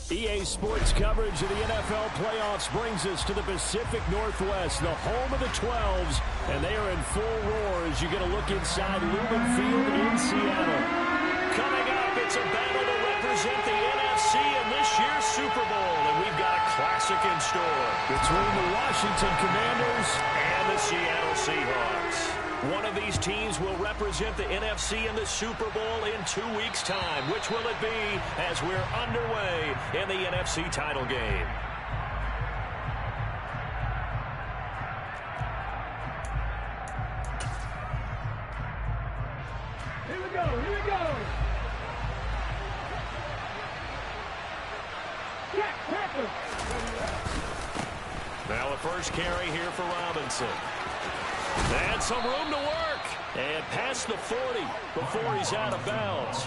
EA Sports coverage of the NFL playoffs brings us to the Pacific Northwest, the home of the 12s, and they are in full roar as you get a look inside Lumen Field in Seattle. Coming up, it's a battle to represent the NFC in this year's Super Bowl, and we've got a classic in store between the Washington Commanders and the Seattle Seahawks. One of these teams will represent the NFC in the Super Bowl in 2 weeks' time. Which will it be as we're underway in the NFC title game? Here we go, here we go. Now the first carry here for Robinson. And some room to work. And past the 40 before he's out of bounds.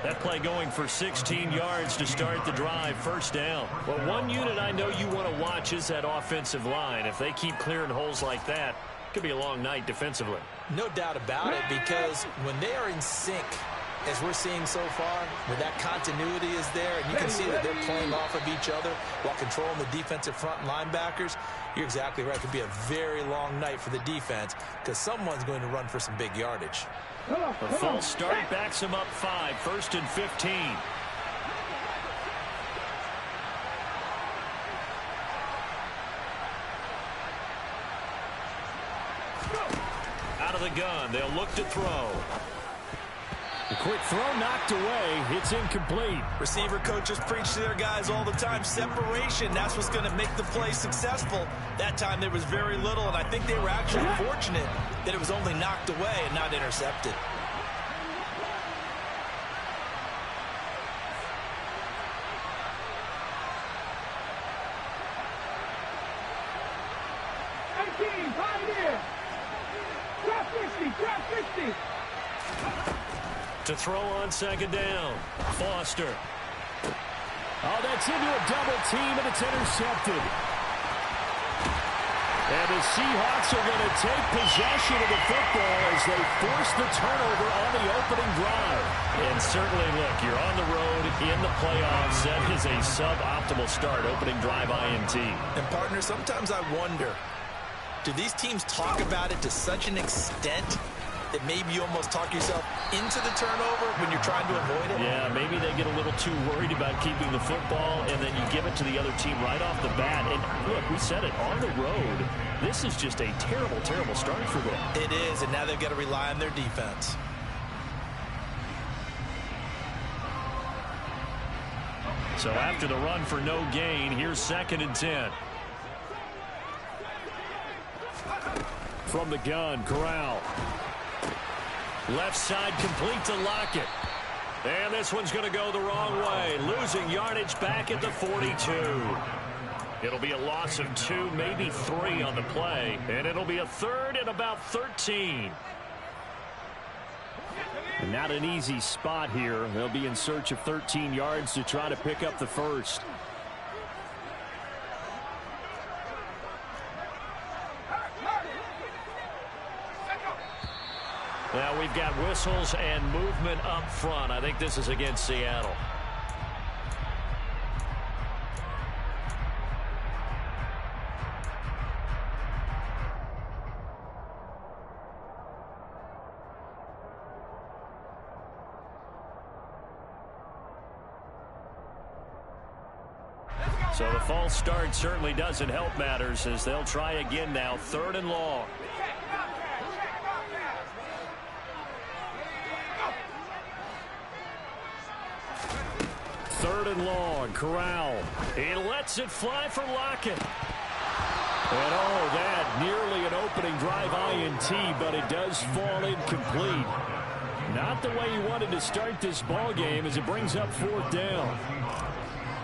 That play going for 16 yards to start the drive, first down. Well, one unit I know you want to watch is that offensive line. If they keep clearing holes like that, it could be a long night defensively. No doubt about it, because when they are in sync, as we're seeing so far, where that continuity is there, and you can see that they're playing off of each other while controlling the defensive front linebackers, you're exactly right. It could be a very long night for the defense because someone's going to run for some big yardage. The false start backs him up 5, 1st and 15. Out of the gun, they'll look to throw. The quick throw knocked away. It's incomplete. Receiver coaches preach to their guys all the time. Separation, that's what's going to make the play successful. That time there was very little, and I think they were actually fortunate that it was only knocked away and not intercepted. To throw on second down. Foster. Oh, that's into a double team, and it's intercepted. And the Seahawks are going to take possession of the football as they force the turnover on the opening drive. And certainly, look, you're on the road in the playoffs. That is a suboptimal start, opening drive INT. And, partner, sometimes I wonder, do these teams talk about it to such an extent that maybe you almost talk yourself into the turnover when you're trying to avoid it? Yeah, maybe they get a little too worried about keeping the football, and then you give it to the other team right off the bat. And look, we said it, on the road, this is just a terrible, terrible start for them. It is, and now they've got to rely on their defense. So after the run for no gain, here's 2nd and 10. From the gun, Corral. Left side complete to Lockett. And this one's going to go the wrong way. Losing yardage back at the 42. It'll be a loss of 2, maybe 3 on the play. And it'll be a 3rd and about 13. And not an easy spot here. They'll be in search of 13 yards to try to pick up the first. Now we've got whistles and movement up front. I think this is against Seattle. So the false start certainly doesn't help matters as they'll try again now, 3rd and long. Third and long, Corral. He lets it fly for Lockett. And oh, that nearly an opening drive INT, but it does fall incomplete. Not the way he wanted to start this ball game as it brings up 4th down.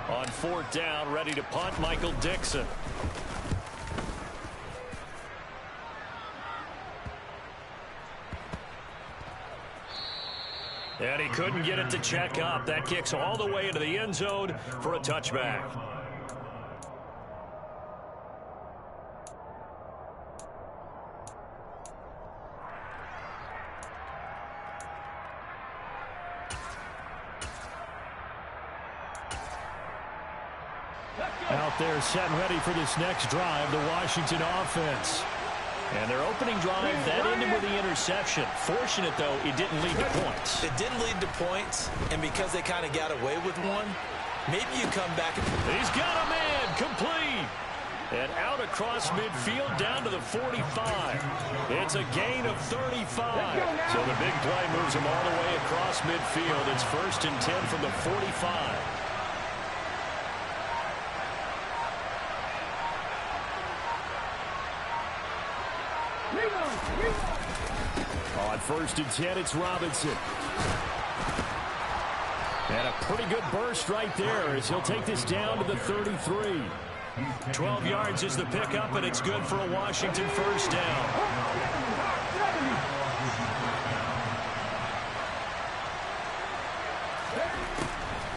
On 4th down, ready to punt, Michael Dixon. And he couldn't get it to check up. That kicks all the way into the end zone for a touchback. Out there set and ready for this next drive, the Washington offense. And their opening drive, that ended with the interception. Fortunate, though, it didn't lead to points. It didn't lead to points, and because they kind of got away with one, maybe you come back. He's got a man, complete. And out across midfield down to the 45. It's a gain of 35. So the big play moves him all the way across midfield. It's 1st and 10 from the 45. On 1st and 10, it's Robinson. And a pretty good burst right there as he'll take this down to the 33. 12 yards is the pickup, and it's good for a Washington first down.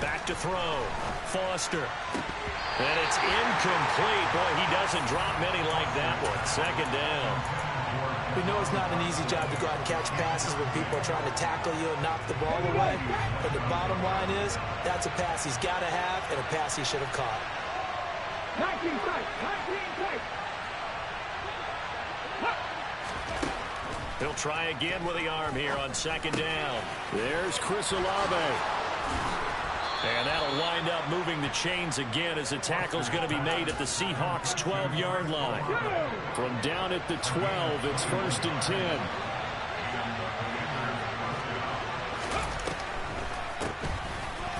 Back to throw. Foster. And it's incomplete. Boy, he doesn't drop many like that one. 2nd down. We know it's not an easy job to go out and catch passes when people are trying to tackle you and knock the ball away. But the bottom line is, that's a pass he's got to have and a pass he should have caught. 19 tight. He'll try again with the arm here on 2nd down. There's Chris Olave. And that'll wind up moving the chains again as the tackle's going to be made at the Seahawks 12-yard line. From down at the 12, it's 1st and 10.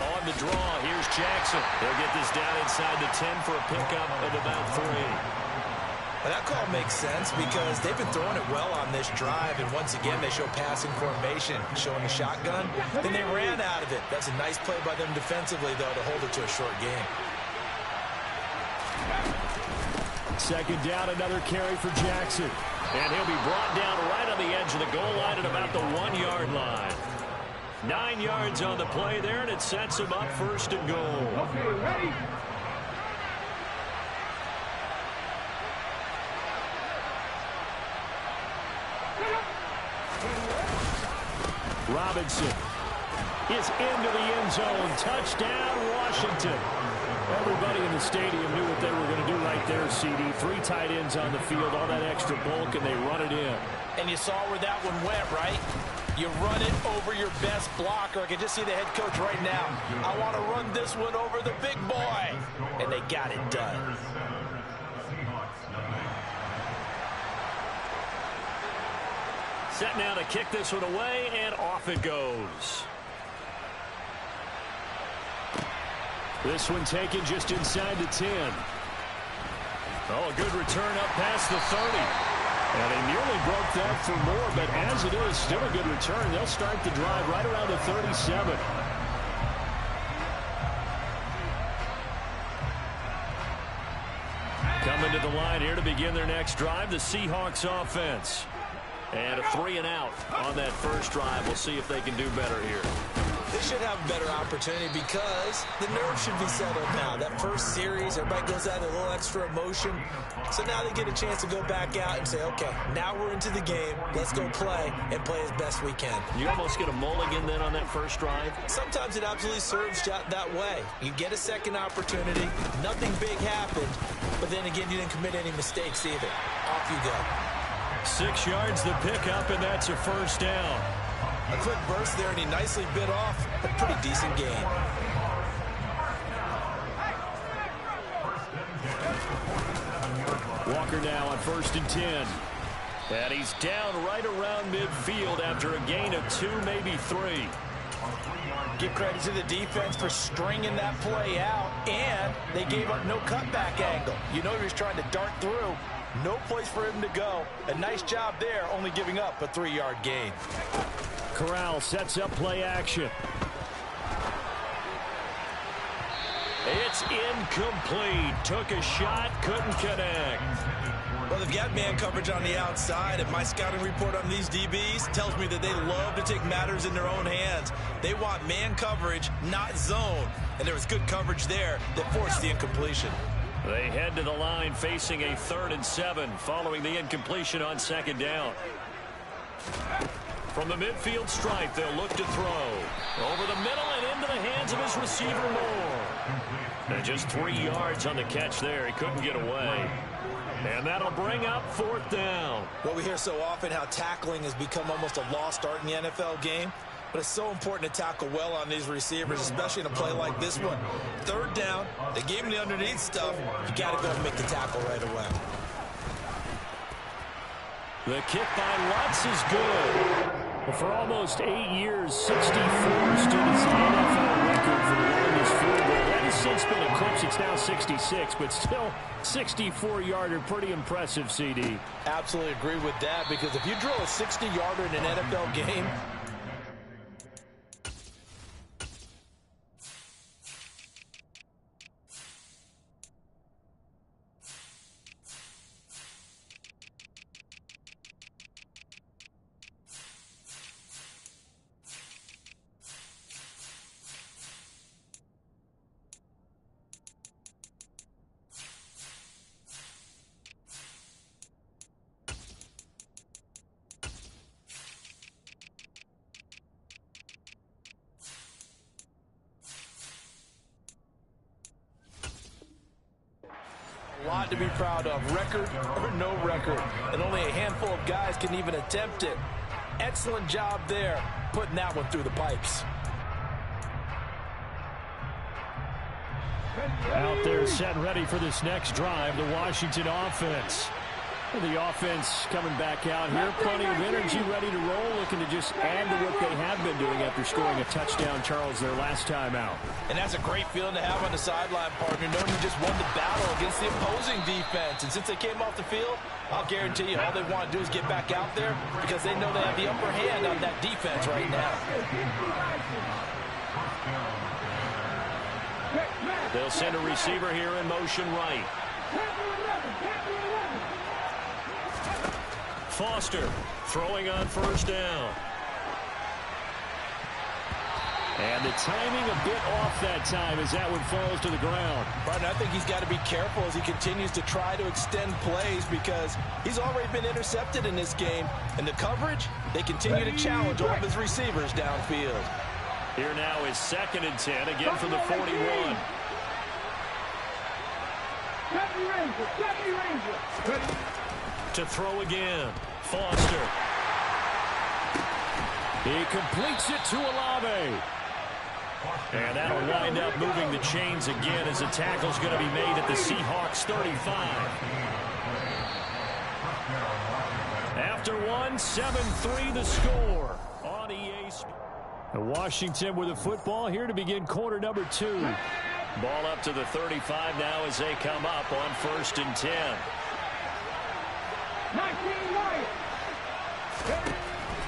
On the draw, here's Jackson. He'll get this down inside the 10 for a pickup of about 3. Well, that call makes sense because they've been throwing it well on this drive, and once again they show passing formation, showing a shotgun. Then they ran out of it. That's a nice play by them defensively, though, to hold it to a short game. 2nd down, another carry for Jackson. And he'll be brought down right on the edge of the goal line at about the 1-yard line. 9 yards on the play there, and it sets him up 1st and goal. Okay, ready? Robinson is into the end zone. Touchdown, Washington. Everybody in the stadium knew what they were going to do right there, CD. 3 tight ends on the field, all that extra bulk, and they run it in. And you saw where that one went, right? You run it over your best blocker. I can just see the head coach right now. I want to run this one over the big boy. And they got it done. Set now to kick this one away, and off it goes. This one taken just inside the 10. Oh, a good return up past the 30. And they nearly broke that for more, but as it is, still a good return. They'll start the drive right around the 37. Coming to the line here to begin their next drive, the Seahawks offense. And a 3 and out on that first drive. We'll see if they can do better here. They should have a better opportunity because the nerves should be settled now. That first series, everybody goes out a little extra emotion. So now they get a chance to go back out and say, okay, now we're into the game. Let's go play and play as best we can. You almost get a mulligan then on that first drive? Sometimes it absolutely serves that way. You get a second opportunity. Nothing big happened. But then again, you didn't commit any mistakes either. Off you go. 6 yards the pickup, and that's a first down. A quick burst there, and he nicely bit off a pretty decent gain. Walker now on 1st and 10. And he's down right around midfield after a gain of 2, maybe 3. Give credit to the defense for stringing that play out, and they gave up no cutback angle. You know he was trying to dart through. No place for him to go. A nice job there, only giving up a 3-yard gain. Corral sets up play action. It's incomplete. Took a shot, couldn't connect. Well, they've got man coverage on the outside, and my scouting report on these DBs tells me that they love to take matters in their own hands. They want man coverage, not zone. And there was good coverage there that forced the incompletion. They head to the line facing a 3rd and 7 following the incompletion on 2nd down. From the midfield stripe, they'll look to throw. Over the middle and into the hands of his receiver, Moore. And just 3 yards on the catch there. He couldn't get away. And that'll bring up 4th down. Well, we hear so often how tackling has become almost a lost art in the NFL game. But it's so important to tackle well on these receivers, especially in a play like this one. 3rd down, they gave him the underneath stuff. You got to go and make the tackle right away. The kick by Lutz is good. Well, for almost 8 years, 64 stood as the NFL record for the longest field goal. That has since been eclipsed. It's now 66, but still 64-yarder. Pretty impressive, CD. Absolutely agree with that, because if you drill a 60-yarder in an NFL game, a lot to be proud of, record or no record, and only a handful of guys can even attempt it. Excellent job there, putting that one through the pipes. Out there set and ready for this next drive, the Washington offense. The offense coming back out here, plenty of energy, ready to roll, looking to just add to what they have been doing after scoring a touchdown, Charles, their last time out. And that's a great feeling to have on the sideline, partner, knowing you just won the battle against the opposing defense. And since they came off the field, I'll guarantee you all they want to do is get back out there because they know they have the upper hand on that defense right now. They'll send a receiver here in motion right. Foster throwing on 1st down. And the timing a bit off that time as that one falls to the ground. Brian, I think he's got to be careful as he continues to try to extend plays because he's already been intercepted in this game. And the coverage, they continue to challenge all of his receivers downfield. Here now is 2nd and 10, again from the 41. To throw again, Foster. He completes it to Olave. And that'll wind up moving the chains again as the tackle's going to be made at the Seahawks 35. After one, 7-3 the score on EA Sports. Washington with the football here to begin quarter number 2. Ball up to the 35 now as they come up on 1st and 10.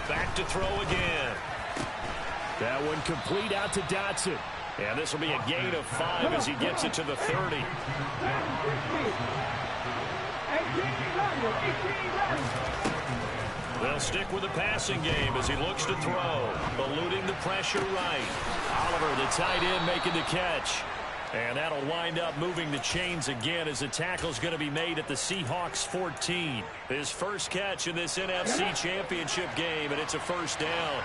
Back to throw again. That one complete out to Dotson. And this will be a gain of 5 as he gets it to the 30. They'll stick with the passing game as he looks to throw. Eluding the pressure right. Oliver, the tight end, making the catch. And that'll wind up moving the chains again as the tackle's going to be made at the Seahawks 14. His first catch in this NFC Championship game, and it's a 1st down.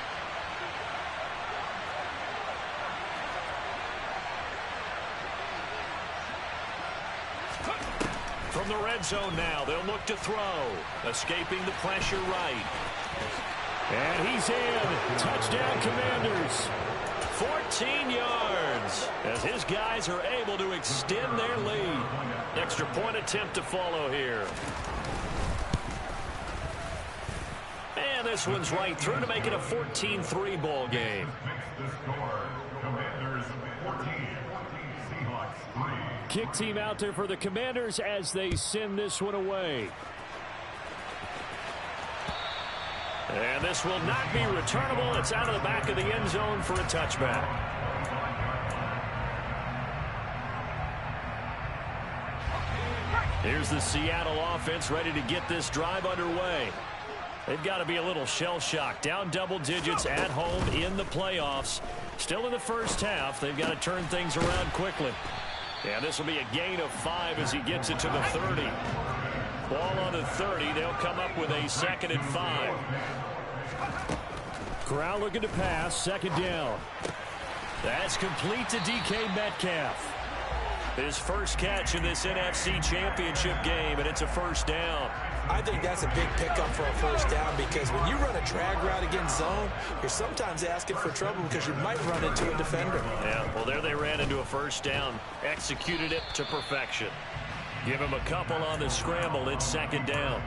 From the red zone now, they'll look to throw. Escaping the pressure right. And he's in. Touchdown, Commanders. 14 yards as his guys are able to extend their lead. Extra point attempt to follow here. And this one's right through to make it a 14-3 ball game. Kick team out there for the Commanders as they send this one away. And this will not be returnable. It's out of the back of the end zone for a touchback. Here's the Seattle offense ready to get this drive underway. They've got to be a little shell-shocked. Down double digits at home in the playoffs. Still in the first half. They've got to turn things around quickly. And this will be a gain of 5 as he gets it to the 30. Ball on the 30. They'll come up with a 2nd and 5. Corral looking to pass. Second down. That's complete to DK Metcalf. His first catch in this NFC Championship game, and it's a first down. I think that's a big pickup for a first down because when you run a drag route against zone, you're sometimes asking for trouble because you might run into a defender. Yeah, well, there they ran into a first down. Executed it to perfection. Give him a couple on the scramble. It's second down.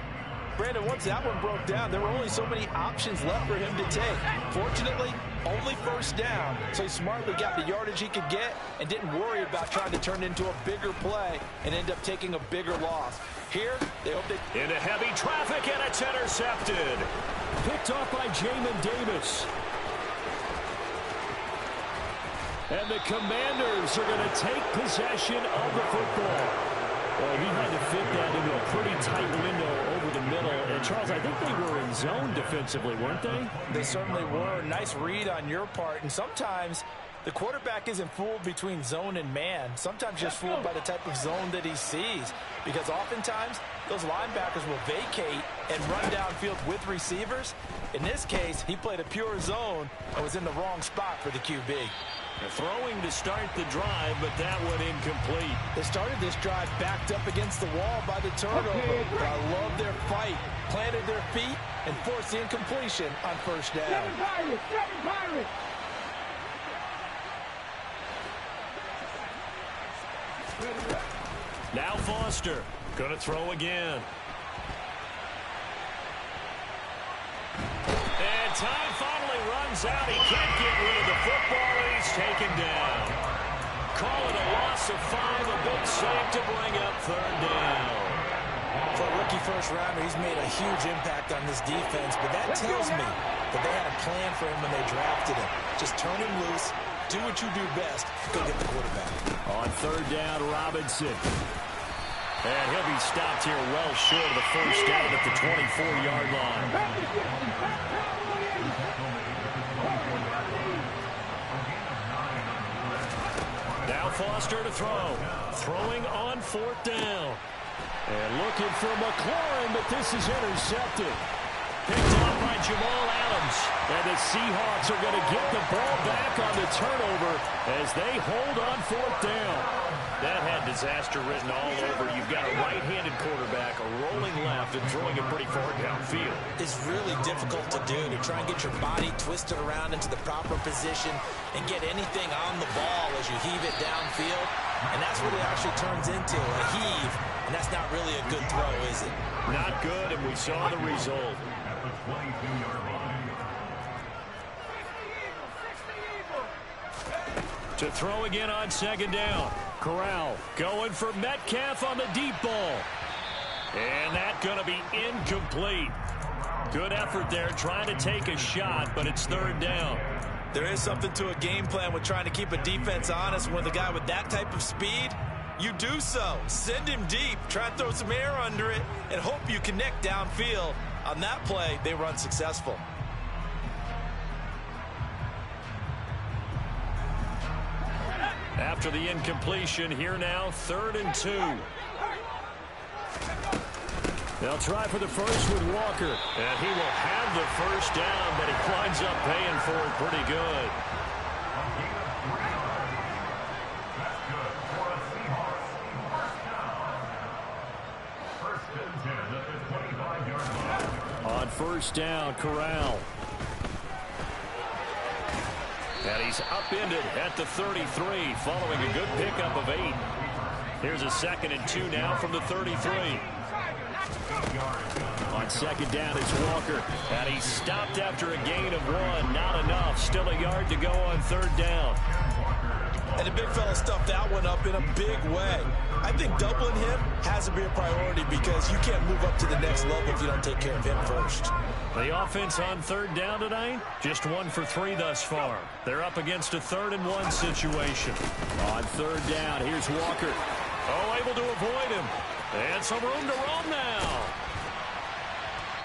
Brandon, once that one broke down, there were only so many options left for him to take. Fortunately, only first down, so he smartly got the yardage he could get and didn't worry about trying to turn it into a bigger play and end up taking a bigger loss. Here, they hope they... Into heavy traffic, and it's intercepted. Picked off by Jamin Davis. And the Commanders are going to take possession of the football. Well, he had to fit that into a pretty tight window over the middle. And, Charles, I think they were in zone defensively, weren't they? They certainly were. Nice read on your part. And sometimes the quarterback isn't fooled between zone and man. Sometimes just fooled by the type of zone that he sees. Because oftentimes those linebackers will vacate and run downfield with receivers. In this case, he played a pure zone and was in the wrong spot for the QB. Throwing to start the drive, but that one incomplete. They started this drive backed up against the wall by the turnover. But I love their fight. Planted their feet and forced the incompletion on first down. Seven Pirates! Now Foster going to throw again. And time finally runs out. He can't get rid of the football, and he's taken down. Call it a loss of 5, a big save to bring up third down. For a rookie first-rounder, he's made a huge impact on this defense, but that tells me that they had a plan for him when they drafted him. Just turn him loose, do what you do best, go get the quarterback. On third down, Robinson. And he'll be stopped here well short of the first down at the 24-yard line. Now Foster to throw. Throwing on fourth down. And looking for McLaurin, but this is intercepted. Picked off by Jamal Adams. And the Seahawks are going to get the ball back on the turnover as they hold on fourth down. That had disaster written all over. You've got a right-handed quarterback, a rolling left, and throwing it pretty far downfield. It's really difficult to do, to try and get your body twisted around into the proper position and get anything on the ball as you heave it downfield. And that's what it actually turns into, a heave. And that's not really a good throw, is it? Not good, and we saw the result. To throw again on second down. Corral going for Metcalf on the deep ball. And that's going to be incomplete. Good effort there trying to take a shot, but it's third down. There is something to a game plan with trying to keep a defense honest. When the guy with that type of speed, you do so. Send him deep, try and throw some air under it, and hope you connect downfield. On that play, they run successful. After the incompletion, here now, 3rd and 2. They'll try for the first with Walker. And he will have the first down, but he winds up paying for it pretty good. On first down, Corral. And he's upended at the 33 following a good pickup of 8. Here's a 2nd and 2 now from the 33. On second down, it's Walker. And he's stopped after a gain of 1. Not enough. Still a yard to go on third down. And the big fella stuffed that one up in a big way. I think doubling him has to be a priority because you can't move up to the next level if you don't take care of him first. The offense on third down tonight, just 1 for 3 thus far. They're up against a 3rd and 1 situation. On third down, here's Walker. Oh, able to avoid him. And some room to roam now.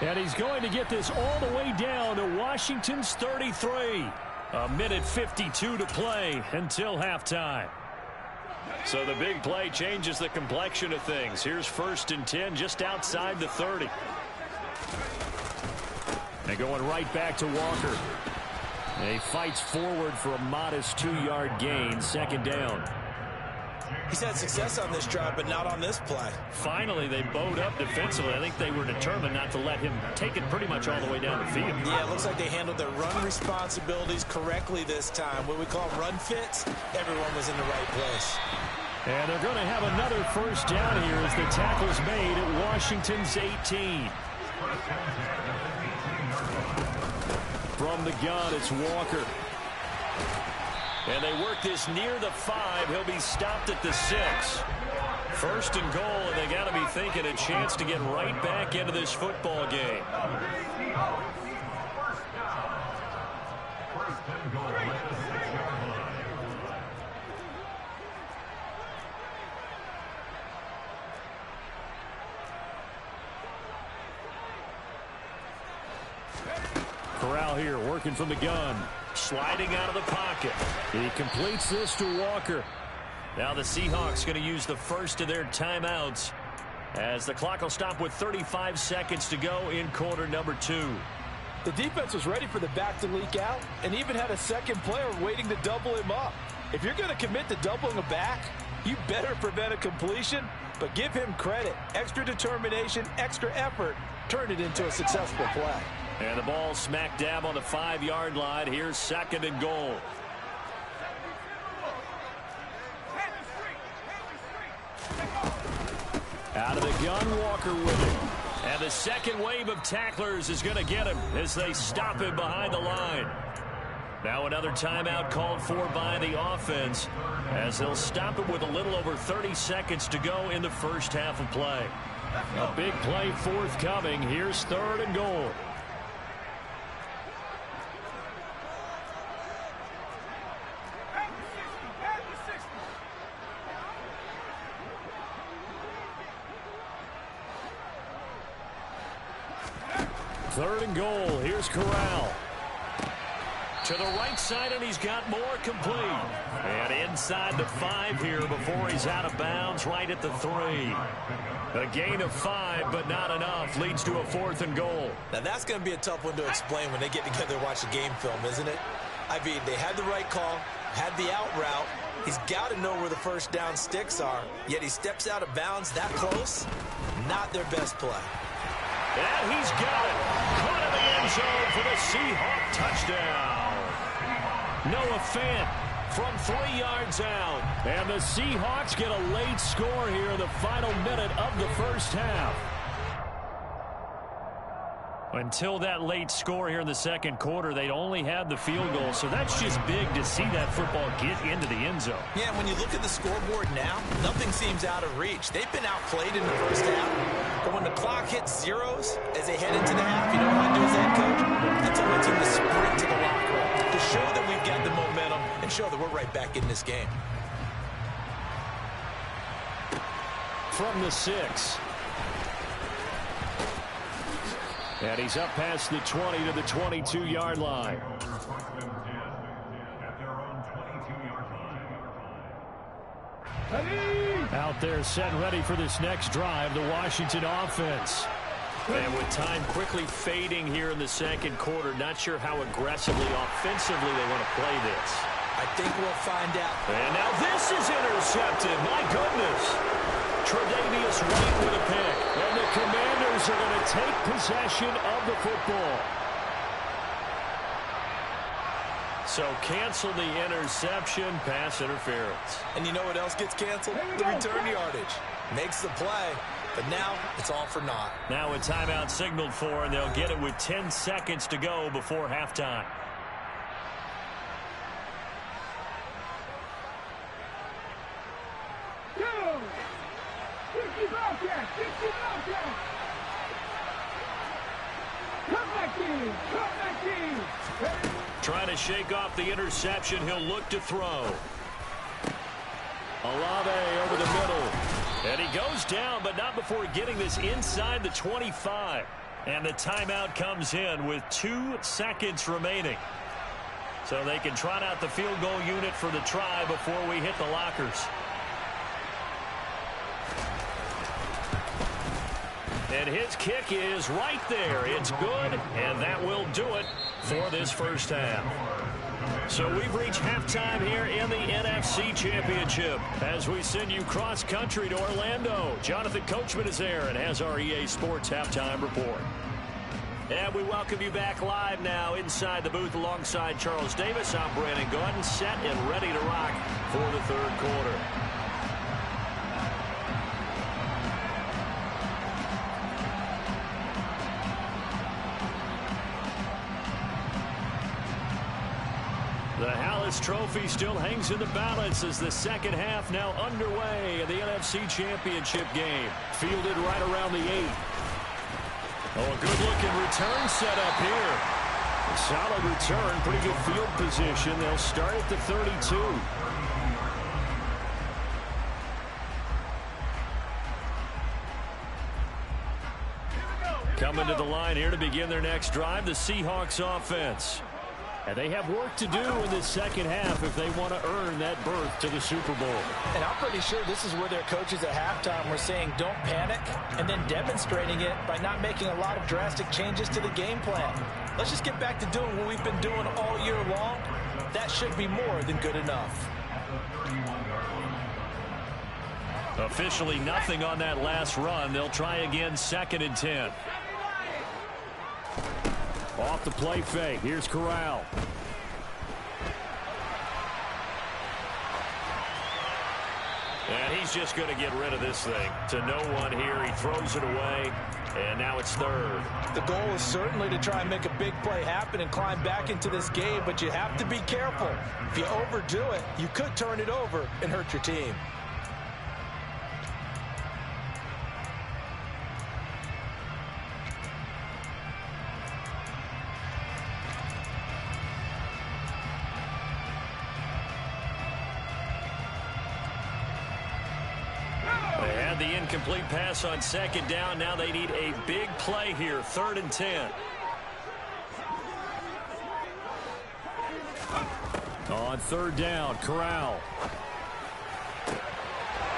And he's going to get this all the way down to Washington's 33. A minute 52 to play until halftime. So the big play changes the complexion of things. Here's 1st and 10 just outside the 30. And going right back to Walker. And he fights forward for a modest 2-yard gain, second down. He's had success on this drive, but not on this play. Finally, they bowed up defensively. I think they were determined not to let him take it pretty much all the way down the field. Yeah, it looks like they handled their run responsibilities correctly this time. What we call run fits, everyone was in the right place. And they're going to have another first down here as the tackle's made at Washington's 18. From the gun, it's Walker. And they work this near the 5. He'll be stopped at the 6. First and goal, and they got to be thinking a chance to get right back into this football game. Corral here, working from the gun. Sliding out of the pocket. He completes this to Walker. Now the Seahawks going to use the first of their timeouts as the clock will stop with 35 seconds to go in quarter number 2. The defense was ready for the back to leak out and even had a second player waiting to double him up. If you're going to commit to doubling a back, you better prevent a completion, but give him credit. Extra determination, extra effort turned it into a successful play. And the ball smack dab on the 5-yard line. Here's second and goal. Out of the gun, Walker with it. And the second wave of tacklers is going to get him as they stop him behind the line. Now another timeout called for by the offense as they'll stop it with a little over 30 seconds to go in the first half of play. A big play forthcoming. Here's third and goal. Third and goal. Here's Corral. To the right side, and he's got more complete. And inside the 5 here before he's out of bounds right at the 3. A gain of 5, but not enough. Leads to a 4th and goal. Now that's going to be a tough one to explain when they get together and watch the game film, isn't it? I mean, they had the right call, had the out route. He's got to know where the first down sticks are, yet he steps out of bounds that close. Not their best play. And he's got it. Caught in the end zone for the Seahawk touchdown. Noah Fant from 3 yards out. And the Seahawks get a late score here in the final minute of the first half. Until that late score here in the second quarter, they'd only had the field goal. So that's just big to see that football get into the end zone. Yeah, when you look at the scoreboard now, nothing seems out of reach. They've been outplayed in the first half. But when the clock hits zeros as they head into the half, you know what I do as head coach? I tell my team to sprint to the locker room to show that we've got the momentum and show that we're right back in this game. From the 6. And he's up past the 20 to the 22-yard line. Out there set and ready for this next drive, the Washington offense. And with time quickly fading here in the second quarter, not sure how aggressively, offensively they want to play this. I think we'll find out. And now this is intercepted. My goodness. Tre'Davious White with a pick. And the Commanders are going to take possession of the football. So cancel the interception, pass interference. And you know what else gets canceled? The return yardage. Makes the play, but now it's all for naught. Now a timeout signaled for, and they'll get it with 10 seconds to go before halftime. Trying to shake off the interception. He'll look to throw. Olave over the middle. And he goes down, but not before getting this inside the 25. And the timeout comes in with 2 seconds remaining. So they can trot out the field goal unit for the try before we hit the lockers. And his kick is right there. It's good, and that will do it for this first half. So we've reached halftime here in the NFC Championship as we send you cross-country to Orlando. Jonathan Coachman is there and has our EA Sports halftime report. And we welcome you back live now inside the booth alongside Charles Davis. I'm Brandon Gordon, set and ready to rock for the third quarter. The Hallis Trophy still hangs in the balance as the second half now underway in the NFC Championship game. Fielded right around the 8. Oh, a good-looking return set up here. A solid return, pretty good field position. They'll start at the 32. Coming to the line here to begin their next drive, the Seahawks offense. And they have work to do in this second half if they want to earn that berth to the Super Bowl. And I'm pretty sure this is where their coaches at halftime were saying don't panic, and then demonstrating it by not making a lot of drastic changes to the game plan. Let's just get back to doing what we've been doing all year long. That should be more than good enough. Officially nothing on that last run. They'll try again 2nd and 10. Off the play fake. Here's Corral. And he's just going to get rid of this thing. To no one here. He throws it away. And now it's 3rd. The goal is certainly to try and make a big play happen and climb back into this game, but you have to be careful. If you overdo it, you could turn it over and hurt your team. The incomplete pass on 2nd down. Now they need a big play here. 3rd and 10. On 3rd down, Corral.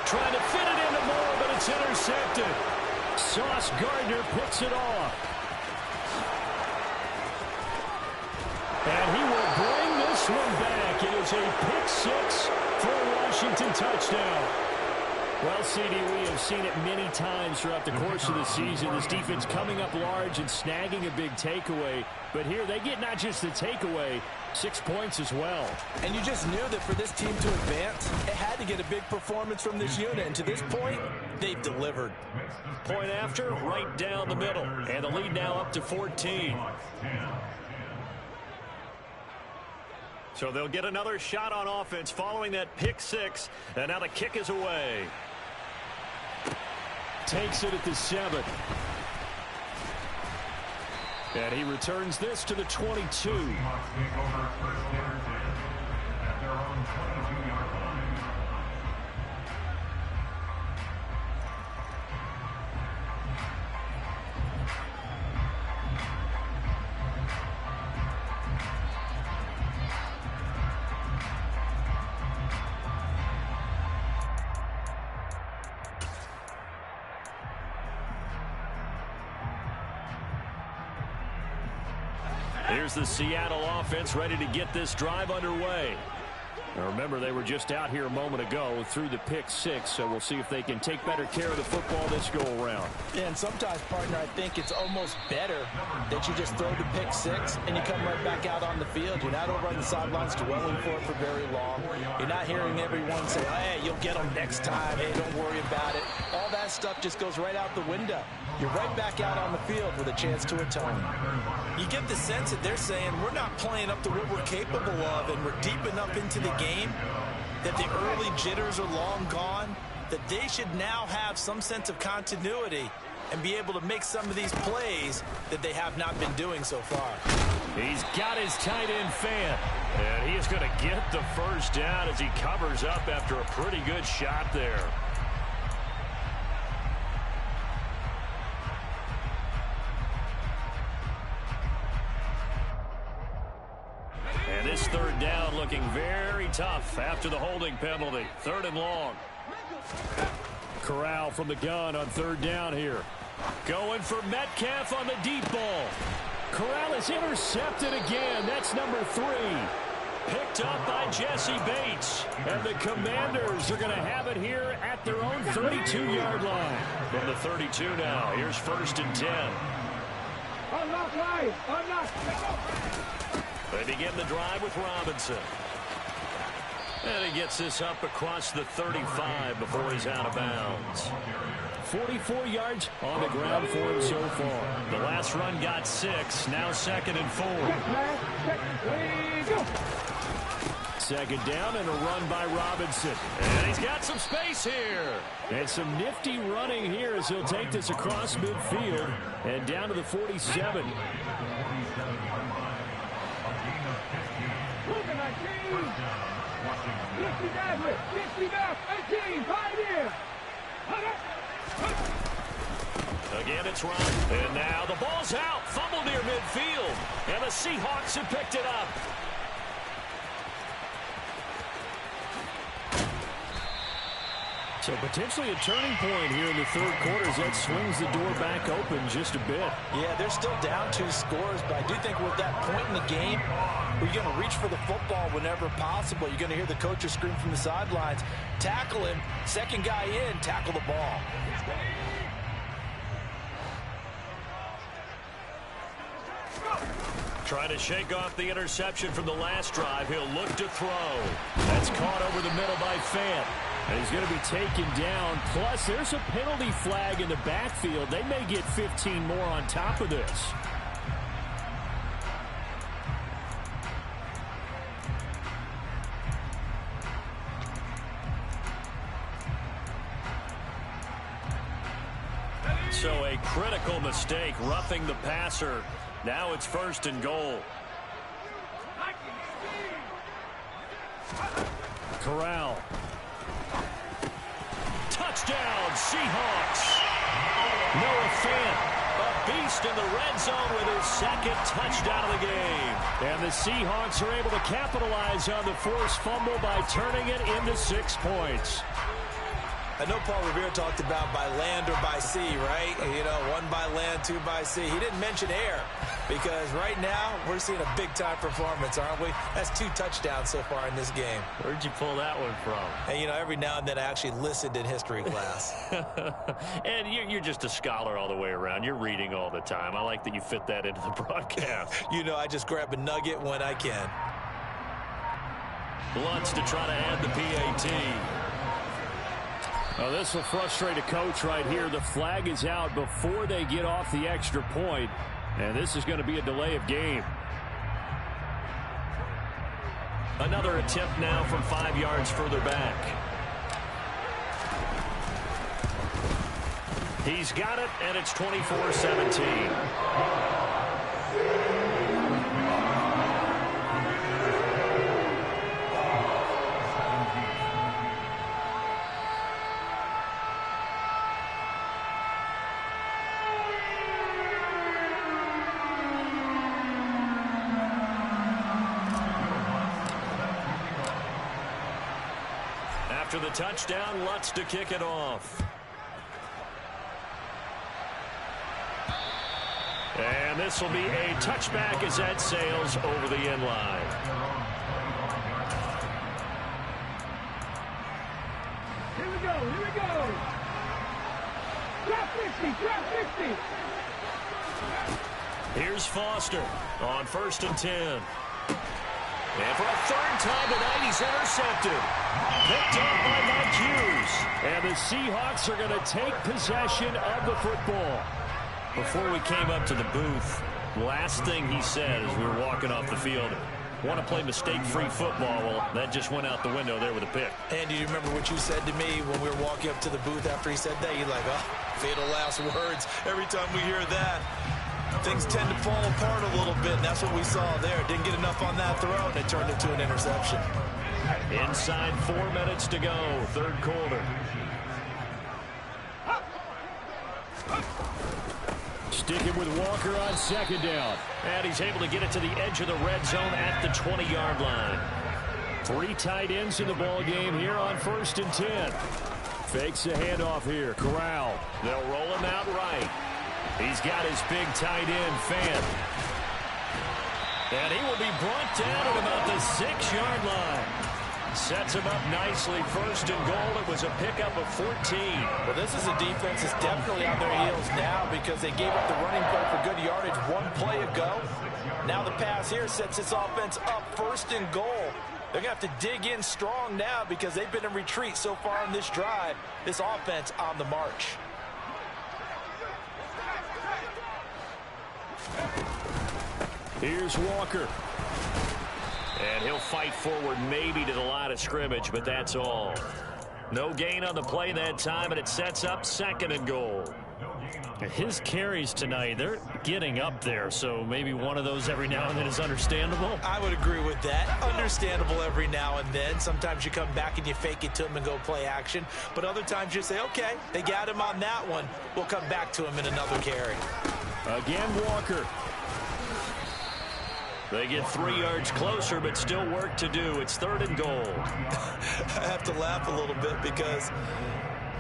Trying to fit it into Moore, but it's intercepted. Sauce Gardner picks it off. And he will bring this one back. It is a pick 6 for a Washington touchdown. Well, CD, we have seen it many times throughout the course of the season. This defense coming up large and snagging a big takeaway. But here they get not just the takeaway, 6 points as well. And you just knew that for this team to advance, it had to get a big performance from this unit. And to this point, they've delivered. Point after, right down the middle. And the lead now up to 14. So they'll get another shot on offense following that pick 6. And now the kick is away. Takes it at the 7. And he returns this to the 22. Here's the Seattle offense ready to get this drive underway. Now remember, they were just out here a moment ago through the pick 6, so we'll see if they can take better care of the football this go-around. Yeah, and sometimes, partner, I think it's almost better that you just throw the pick 6 and you come right back out on the field. You're not over on the sidelines dwelling for it for very long. You're not hearing everyone say, hey, you'll get them next time. Hey, don't worry about it. All that stuff just goes right out the window. You're right back out on the field with a chance to atone. You get the sense that they're saying we're not playing up to what we're capable of, and we're deep enough into the game that the early jitters are long gone, that they should now have some sense of continuity and be able to make some of these plays that they have not been doing so far. He's got his tight end fan, and he is going to get the first down as he covers up after a pretty good shot there. And this 3rd down looking very tough after the holding penalty. 3rd and long. Corral from the gun on 3rd down here. Going for Metcalf on the deep ball. Corral is intercepted again. That's number 3. Picked up by Jesse Bates. And the Commanders are going to have it here at their own 32-yard line. From the 32 now, here's 1st and 10. Unlock line. Unlock. They begin the drive with Robinson. And he gets this up across the 35 before he's out of bounds. 44 yards on the ground for him so far. The last run got 6. Now 2nd and 4. Second down and a run by Robinson. And he's got some space here. And some nifty running here as he'll take this across midfield and down to the 47. Again, it's Ron. And now the ball's out. Fumble near midfield. And the Seahawks have picked it up. So potentially a turning point here in the 3rd quarter as that swings the door back open just a bit. Yeah, they're still down 2 scores, but I do think we're at that point in the game where you're going to reach for the football whenever possible. You're going to hear the coaches scream from the sidelines, tackle him, second guy in, tackle the ball. Trying to shake off the interception from the last drive. He'll look to throw. That's caught over the middle by Fant. And he's going to be taken down. Plus, there's a penalty flag in the backfield. They may get 15 more on top of this. So a critical mistake, roughing the passer. Now it's 1st and goal. Corral. Touchdown, Seahawks. Noah Fant, a beast in the red zone with his 2nd touchdown of the game. And the Seahawks are able to capitalize on the forced fumble by turning it into 6 points. I know Paul Revere talked about by land or by sea, right? You know, 1 by land, 2 by sea. He didn't mention air because right now we're seeing a big-time performance, aren't we? That's 2 touchdowns so far in this game. Where'd you pull that one from? And, you know, every now and then I actually listened in history class. And you're just a scholar all the way around. You're reading all the time. I like that you fit that into the broadcast. You know, I just grab a nugget when I can. Lutz to try to add the PAT. Well, this will frustrate a coach right here. The flag is out before they get off the extra point, and this is going to be a delay of game. Another attempt now from 5 yards further back. He's got it, and it's 24-17. After the touchdown, Lutz to kick it off. And this will be a touchback as that sails over the end line. Here we go. Here we go. Drop 50. Drop 50. Here's Foster on 1st and 10. And for a 3rd time tonight, he's intercepted. Picked up by Mike Hughes. And the Seahawks are going to take possession of the football. Before we came up to the booth, last thing he said as we were walking off the field, want to play mistake-free football. Well, that just went out the window there with a pick. And do you remember what you said to me when we were walking up to the booth after he said that? You're like, oh, fatal last words. Every time we hear that, things tend to fall apart a little bit, and that's what we saw there. Didn't get enough on that throw, and it turned into an interception. Inside 4 minutes to go, 3rd quarter. Sticking with Walker on 2nd down. And he's able to get it to the edge of the red zone at the 20-yard line. 3 tight ends in the ball game here on 1st and 10. Fakes the handoff here. Corral. They'll roll him out right. He's got his big tight end, Fant. And he will be brought down at about the 6-yard line. Sets him up nicely. First and goal. It was a pickup of 14. Well, this is a defense that's definitely on their heels now because they gave up the running play for good yardage one play ago. Now the pass here sets this offense up first and goal. They're going to have to dig in strong now because they've been in retreat so far in this drive. This offense on the march. Here's Walker. And he'll fight forward maybe to the line of scrimmage, but that's all. No gain on the play that time, and it sets up second and goal. His carries tonight, they're getting up there, so maybe one of those every now and then is understandable. I would agree with that. Understandable every now and then. Sometimes you come back and you fake it to him and go play action. But other times you say, okay, they got him on that one. We'll come back to him in another carry. Again, Walker. They get 3 yards closer, but still work to do. It's third and goal. I have to laugh a little bit because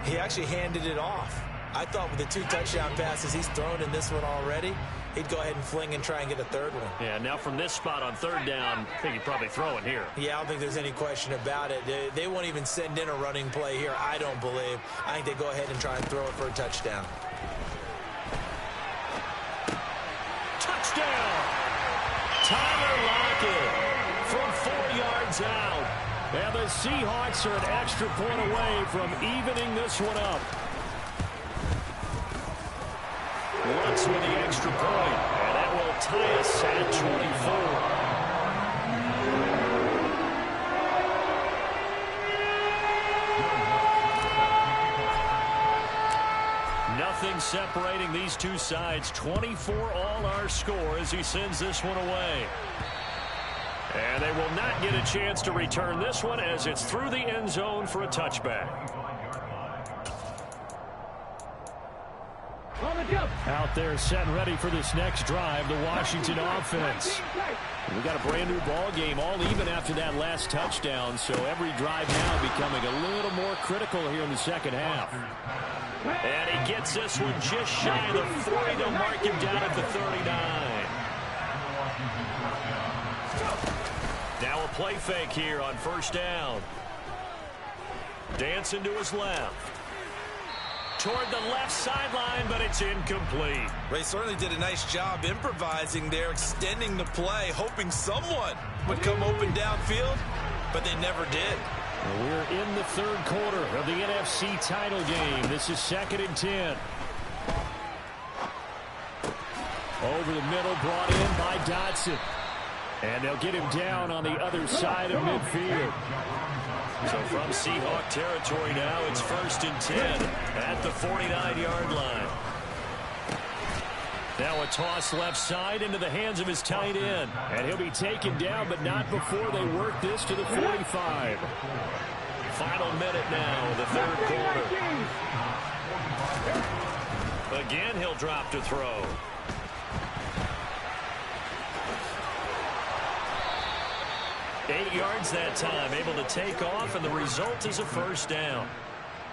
he actually handed it off. I thought with the 2 touchdown passes he's thrown in this one already, he'd go ahead and fling and try and get a third one. Yeah, now from this spot on third down, I think he'd probably throw it here. Yeah, I don't think there's any question about it. They won't even send in a running play here, I don't believe. I think they go ahead and try and throw it for a touchdown. Touchdown! Tyler Lockett from 4 yards out. And the Seahawks are an extra point away from evening this one up. Lutz with the extra point, and that will tie us at 24. Nothing separating these two sides. 24 all our score as he sends this one away. And they will not get a chance to return this one as it's through the end zone for a touchback. Out there set and ready for this next drive, the Washington offense. We got a brand new ball game, all even after that last touchdown, so every drive now becoming a little more critical here in the second half. And he gets this one just shy of the 40. They'll mark him down at the 39. Now a play fake here on first down. Dancing to his left. Toward the left sideline, but it's incomplete. They certainly did a nice job improvising there, extending the play, hoping someone would come open downfield, but they never did. We're in the third quarter of the NFC title game. This is 2nd and 10. Over the middle, brought in by Dotson. And they'll get him down on the other side of midfield. So from Seahawk territory now, it's 1st and 10 at the 49-yard line. Now a toss left side into the hands of his tight end. And he'll be taken down, but not before they work this to the 45. Final minute now, the third quarter. Again, he'll drop to throw. 8 yards that time, able to take off, and the result is a first down.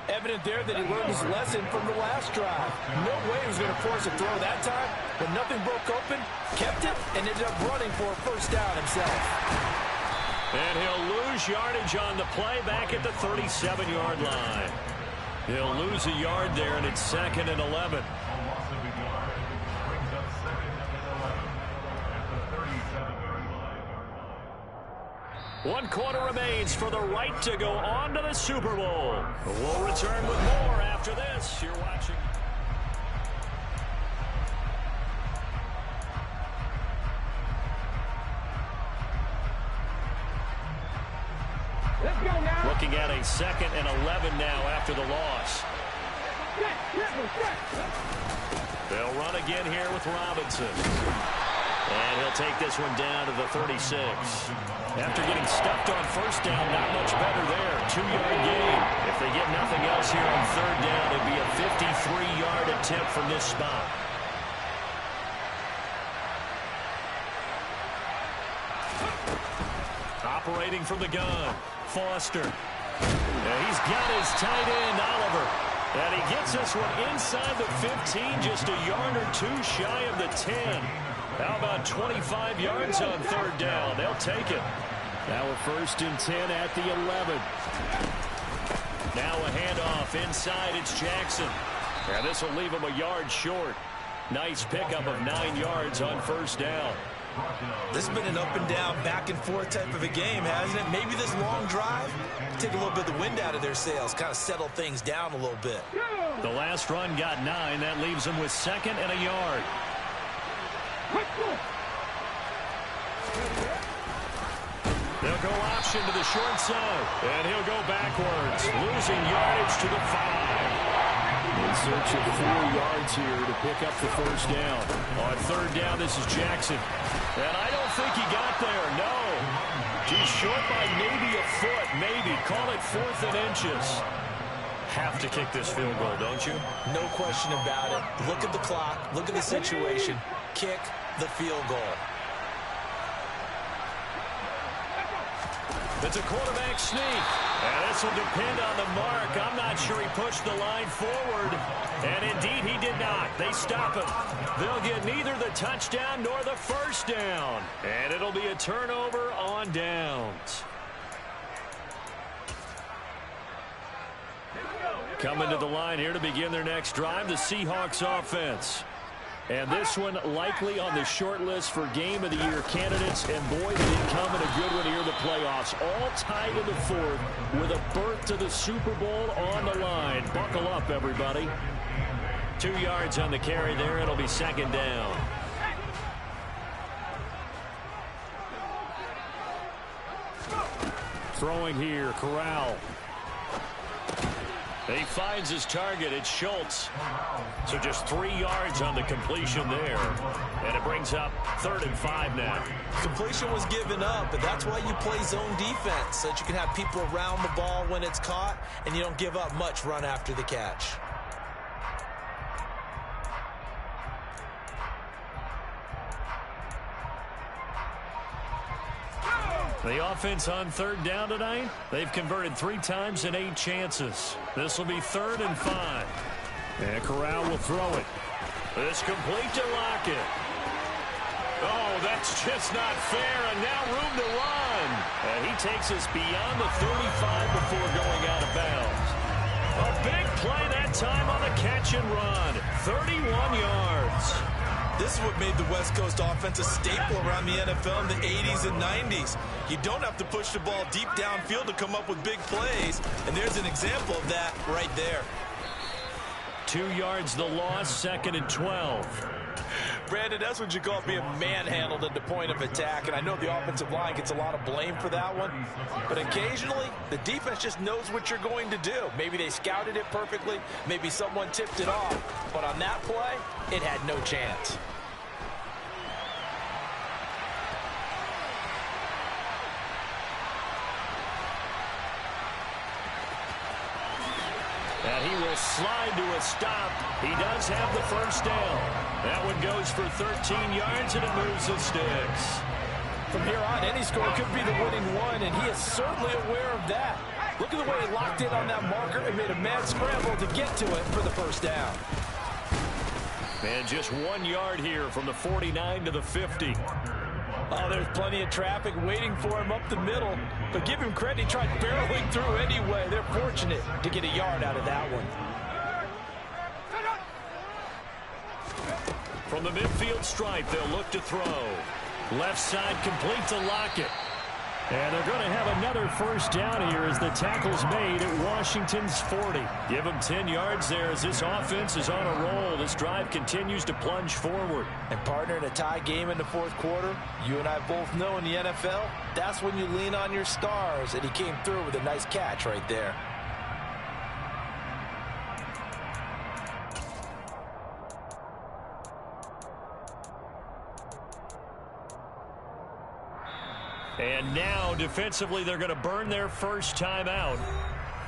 Evident there that he learned his lesson from the last drive. No way he was going to force a throw that time, but nothing broke open, kept it, and ended up running for a first down himself. And he'll lose yardage on the play back at the 37-yard line. He'll lose a yard there, and it's 2nd and 11. One quarter remains for the right to go on to the Super Bowl. We'll return with more after this. You're watching. Let's go now. Looking at a 2nd and 11 now after the loss. They'll run again here with Robinson. And he'll take this one down to the 36. After getting stuffed on first down, not much better there. 2-yard gain. If they get nothing else here on third down, it'd be a 53-yard attempt from this spot. Operating from the gun, Foster. And he's got his tight end, Oliver. And he gets this one inside the 15, just a yard or two shy of the 10. How about 25 yards on third down? They'll take it. Now a 1st and 10 at the 11. Now a handoff inside. It's Jackson. And this will leave him a yard short. Nice pickup of 9 yards on 1st down. This has been an up and down, back and forth type of a game, hasn't it? Maybe this long drive take a little bit of the wind out of their sails, kind of settle things down a little bit. The last run got 9. That leaves them with 2nd and a yard. They'll go option to the short side, and he'll go backwards, losing yardage to the 5. In search of 4 yards here to pick up the 1st down. On 3rd down, this is Jackson. And I don't think he got there, no. He's short by maybe a foot, maybe. Call it 4th and inches. Have to kick this field goal, don't you? No question about it. Look at the clock. Look at the situation. Kick the field goal. It's a quarterback sneak. And this will depend on the mark. I'm not sure he pushed the line forward. And indeed, he did not. They stop him. They'll get neither the touchdown nor the 1st down. And it'll be a turnover on downs. Coming to the line here to begin their next drive, the Seahawks offense. And this one likely on the short list for Game of the Year candidates. And boy, did it come in a good one here in the playoffs. All tied in the 4th with a berth to the Super Bowl on the line. Buckle up, everybody. 2 yards on the carry there. It'll be 2nd down. Throwing here, Corral. He finds his target. It's Schultz. So just 3 yards on the completion there. And it brings up 3rd and 5 now. Completion was given up, but that's why you play zone defense, so that you can have people around the ball when it's caught, and you don't give up much run after the catch. The offense on 3rd down tonight, they've converted 3 times in 8 chances. This will be 3rd and 5. And Corral will throw it. It's complete to Lockett. Oh, that's just not fair, and now room to run. And he takes us beyond the 35 before going out of bounds. A big play that time on the catch and run. 31 yards. This is what made the West Coast offense a staple around the NFL in the 80s and 90s. You don't have to push the ball deep downfield to come up with big plays, and there's an example of that right there. 2 yards the loss, 2nd and 12. Brandon, that's what you call being manhandled at the point of attack, and I know the offensive line gets a lot of blame for that one, but occasionally the defense just knows what you're going to do. Maybe they scouted it perfectly, maybe someone tipped it off, but on that play, it had no chance. And he will slide to a stop. He does have the 1st down. That one goes for 13 yards, and it moves the sticks. From here on, any score could be the winning one, and he is certainly aware of that. Look at the way he locked in on that marker and made a mad scramble to get to it for the 1st down. And just 1 yard here from the 49 to the 50. Oh, there's plenty of traffic waiting for him up the middle. But give him credit, he tried barreling through anyway. They're fortunate to get a yard out of that one. From the midfield stripe, they'll look to throw. Left side complete to Lockett. And they're going to have another 1st down here as the tackle's made at Washington's 40. Give them 10 yards there as this offense is on a roll. This drive continues to plunge forward. And partner, in a tie game in the 4th quarter, you and I both know in the NFL, that's when you lean on your stars. And he came through with a nice catch right there. And now, defensively, they're going to burn their 1st time out.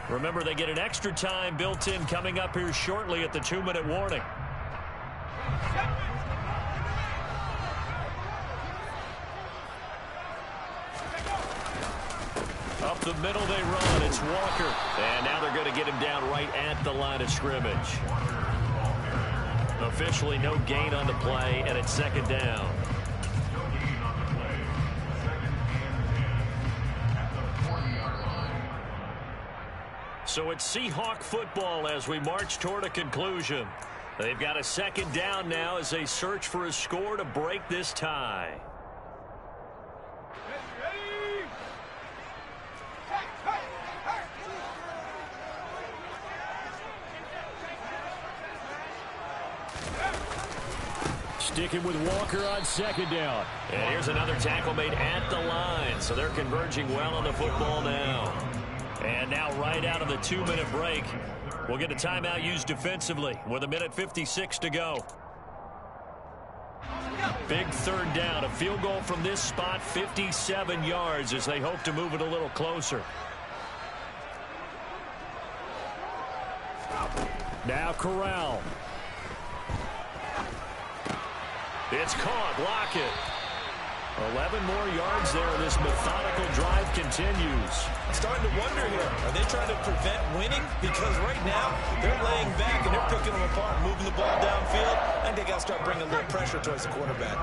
Remember, they get an extra time built in coming up here shortly at the 2-minute warning. Up the middle they run. It's Walker. And now they're going to get him down right at the line of scrimmage. Officially no gain on the play, and it's 2nd down. So it's Seahawk football as we march toward a conclusion. They've got a second down now as they search for a score to break this tie. Sticking with Walker on second down. And here's another tackle made at the line. So they're converging well on the football now. And now right out of the 2-minute break, we'll get a timeout used defensively with 1:56 to go. Big third down. A field goal from this spot, 57 yards as they hope to move it a little closer. Now Corral. It's caught. Lockett. 11 more yards there, and this methodical drive continues. I'm starting to wonder here, are they trying to prevent winning? Because right now, they're laying back and they're picking them apart, moving the ball downfield. I think they got to start bringing a little pressure towards the quarterback.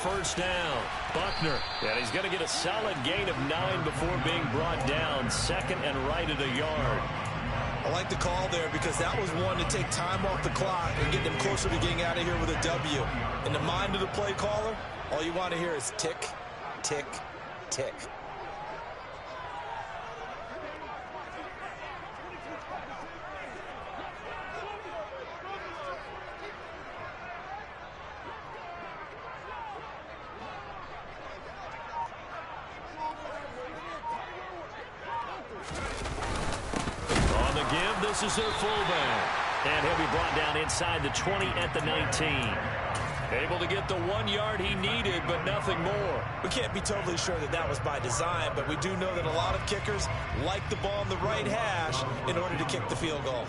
First down, Buckner, and he's going to get a solid gain of 9 before being brought down. Second and right at a yard. I like the call there because that was one to take time off the clock and get them closer to getting out of here with a W. In the mind of the play caller, all you want to hear is tick, tick, tick. This is their fullback. And he'll be brought down inside the 20 at the 19. Able to get the 1 yard he needed, but nothing more. We can't be totally sure that that was by design, but we do know that a lot of kickers like the ball in the right hash in order to kick the field goal.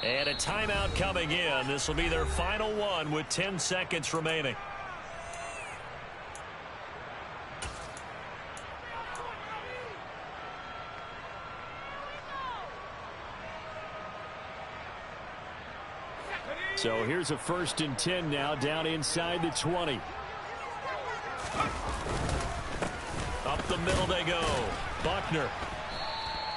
And a timeout coming in. This will be their final one with 10 seconds remaining. So here's a 1st and 10 now down inside the 20. Up the middle they go. Buckner.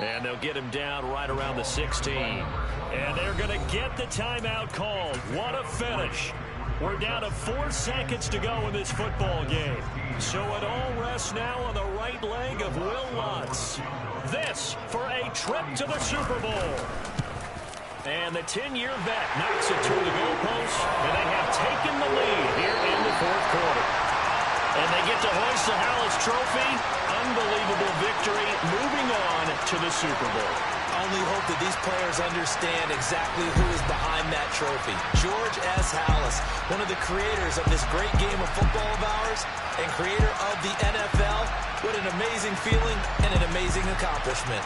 And they'll get him down right around the 16. And they're going to get the timeout called. What a finish. We're down to 4 seconds to go in this football game. So it all rests now on the right leg of Will Lutz. This for a trip to the Super Bowl. And the 10-year vet knocks it through the goalpost, and they have taken the lead here in the 4th quarter. And they get to hoist the Hallis Trophy. Unbelievable victory, moving on to the Super Bowl. I only hope that these players understand exactly who is behind that trophy. George S. Hallis, one of the creators of this great game of football of ours and creator of the NFL. What an amazing feeling and an amazing accomplishment.